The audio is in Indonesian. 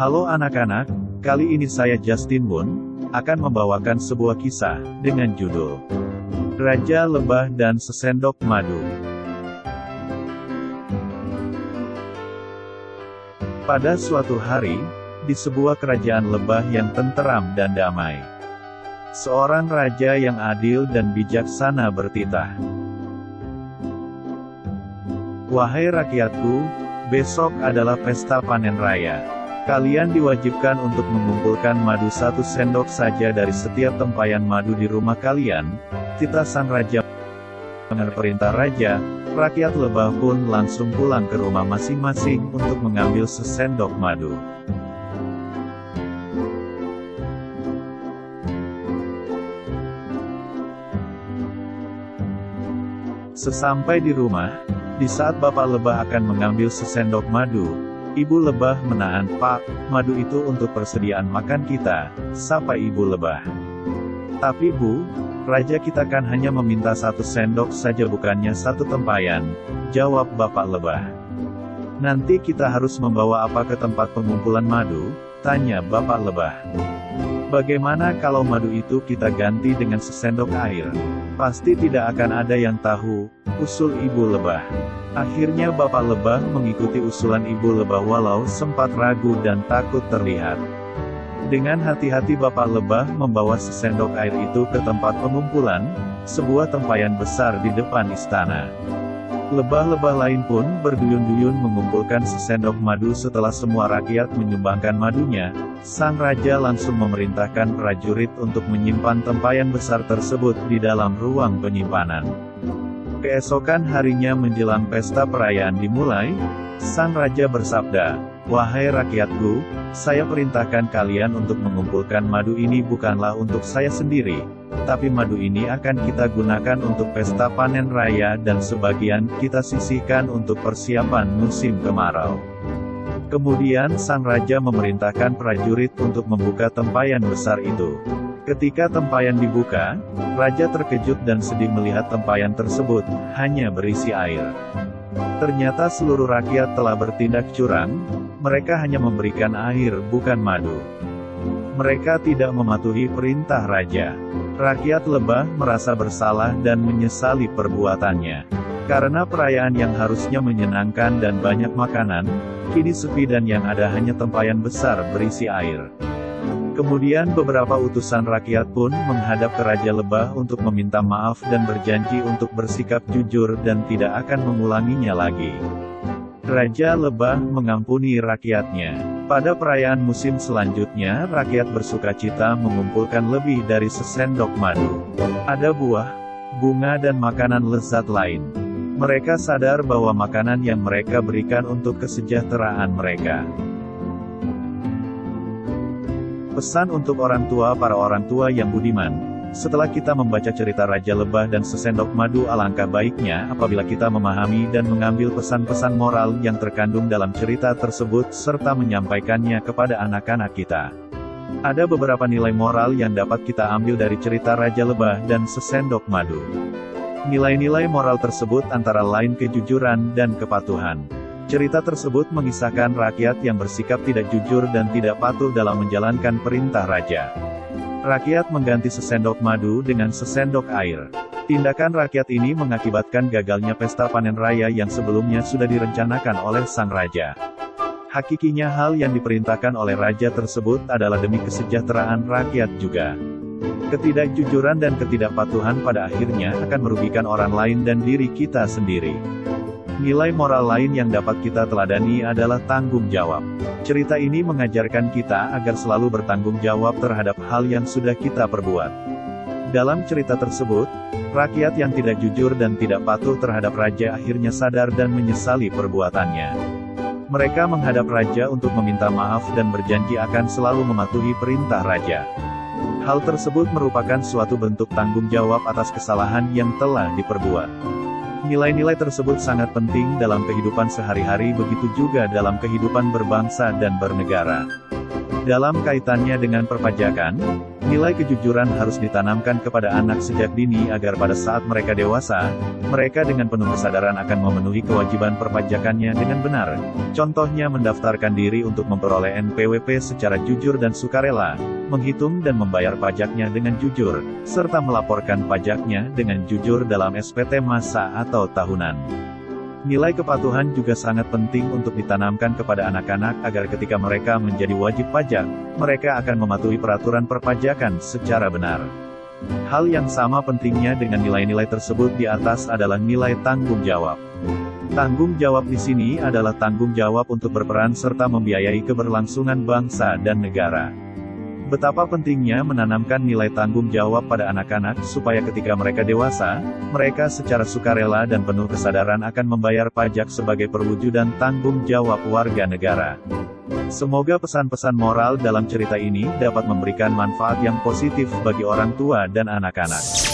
Halo anak-anak, kali ini saya Justin Moon, akan membawakan sebuah kisah, dengan judul Raja Lebah dan Sesendok Madu. Pada suatu hari, di sebuah kerajaan lebah yang tenteram dan damai, seorang raja yang adil dan bijaksana bertitah. Wahai rakyatku, besok adalah pesta panen raya. Kalian diwajibkan untuk mengumpulkan madu 1 sendok saja dari setiap tempayan madu di rumah kalian. Titah sang raja. Dengan perintah raja, rakyat lebah pun langsung pulang ke rumah masing-masing untuk mengambil sesendok madu. Sesampai di rumah, di saat bapak lebah akan mengambil sesendok madu, ibu lebah menahan, "Pak, madu itu untuk persediaan makan kita," sapa ibu lebah. "Tapi Bu, raja kita kan hanya meminta 1 sendok saja bukannya 1 tempayan," jawab bapak lebah. "Nanti kita harus membawa apa ke tempat pengumpulan madu?" tanya bapak lebah. "Bagaimana kalau madu itu kita ganti dengan sesendok air? Pasti tidak akan ada yang tahu," usul ibu lebah. Akhirnya bapak lebah mengikuti usulan ibu lebah walau sempat ragu dan takut terlihat. Dengan hati-hati bapak lebah membawa sesendok air itu ke tempat pengumpulan, sebuah tempayan besar di depan istana. Lebah-lebah lain pun berduyun-duyun mengumpulkan sesendok madu. Setelah semua rakyat menyumbangkan madunya, sang raja langsung memerintahkan prajurit untuk menyimpan tempayan besar tersebut di dalam ruang penyimpanan. Keesokan harinya menjelang pesta perayaan dimulai, sang raja bersabda, "Wahai rakyatku, saya perintahkan kalian untuk mengumpulkan madu ini bukanlah untuk saya sendiri, tapi madu ini akan kita gunakan untuk pesta panen raya dan sebagian kita sisihkan untuk persiapan musim kemarau." Kemudian sang raja memerintahkan prajurit untuk membuka tempayan besar itu. Ketika tempayan dibuka, raja terkejut dan sedih melihat tempayan tersebut hanya berisi air. Ternyata seluruh rakyat telah bertindak curang, mereka hanya memberikan air bukan madu. Mereka tidak mematuhi perintah raja. Rakyat lebah merasa bersalah dan menyesali perbuatannya. Karena perayaan yang harusnya menyenangkan dan banyak makanan, kini sepi dan yang ada hanya tempayan besar berisi air. Kemudian beberapa utusan rakyat pun menghadap ke Raja Lebah untuk meminta maaf dan berjanji untuk bersikap jujur dan tidak akan mengulanginya lagi. Raja Lebah mengampuni rakyatnya. Pada perayaan musim selanjutnya, rakyat bersukacita mengumpulkan lebih dari sesendok madu. Ada buah, bunga dan makanan lezat lain. Mereka sadar bahwa makanan yang mereka berikan untuk kesejahteraan mereka. Pesan untuk orang tua. Para orang tua yang budiman, setelah kita membaca cerita Raja Lebah dan Sesendok Madu, alangkah baiknya apabila kita memahami dan mengambil pesan-pesan moral yang terkandung dalam cerita tersebut serta menyampaikannya kepada anak-anak kita. Ada beberapa nilai moral yang dapat kita ambil dari cerita Raja Lebah dan Sesendok Madu. Nilai-nilai moral tersebut antara lain kejujuran dan kepatuhan. Cerita tersebut mengisahkan rakyat yang bersikap tidak jujur dan tidak patuh dalam menjalankan perintah raja. Rakyat mengganti sesendok madu dengan sesendok air. Tindakan rakyat ini mengakibatkan gagalnya pesta panen raya yang sebelumnya sudah direncanakan oleh sang raja. Hakikinya hal yang diperintahkan oleh raja tersebut adalah demi kesejahteraan rakyat juga. Ketidakjujuran dan ketidakpatuhan pada akhirnya akan merugikan orang lain dan diri kita sendiri. Nilai moral lain yang dapat kita teladani adalah tanggung jawab. Cerita ini mengajarkan kita agar selalu bertanggung jawab terhadap hal yang sudah kita perbuat. Dalam cerita tersebut, rakyat yang tidak jujur dan tidak patuh terhadap raja akhirnya sadar dan menyesali perbuatannya. Mereka menghadap raja untuk meminta maaf dan berjanji akan selalu mematuhi perintah raja. Hal tersebut merupakan suatu bentuk tanggung jawab atas kesalahan yang telah diperbuat. Nilai-nilai tersebut sangat penting dalam kehidupan sehari-hari, begitu juga dalam kehidupan berbangsa dan bernegara. Dalam kaitannya dengan perpajakan, Nilai kejujuran harus ditanamkan kepada anak sejak dini agar pada saat mereka dewasa, mereka dengan penuh kesadaran akan memenuhi kewajiban perpajakannya dengan benar. Contohnya mendaftarkan diri untuk memperoleh NPWP secara jujur dan sukarela, menghitung dan membayar pajaknya dengan jujur, serta melaporkan pajaknya dengan jujur dalam SPT masa atau tahunan. Nilai kepatuhan juga sangat penting untuk ditanamkan kepada anak-anak agar ketika mereka menjadi wajib pajak, mereka akan mematuhi peraturan perpajakan secara benar. Hal yang sama pentingnya dengan nilai-nilai tersebut di atas adalah nilai tanggung jawab. Tanggung jawab di sini adalah tanggung jawab untuk berperan serta membiayai keberlangsungan bangsa dan negara. Betapa pentingnya menanamkan nilai tanggung jawab pada anak-anak supaya ketika mereka dewasa, mereka secara sukarela dan penuh kesadaran akan membayar pajak sebagai perwujudan tanggung jawab warga negara. Semoga pesan-pesan moral dalam cerita ini dapat memberikan manfaat yang positif bagi orang tua dan anak-anak.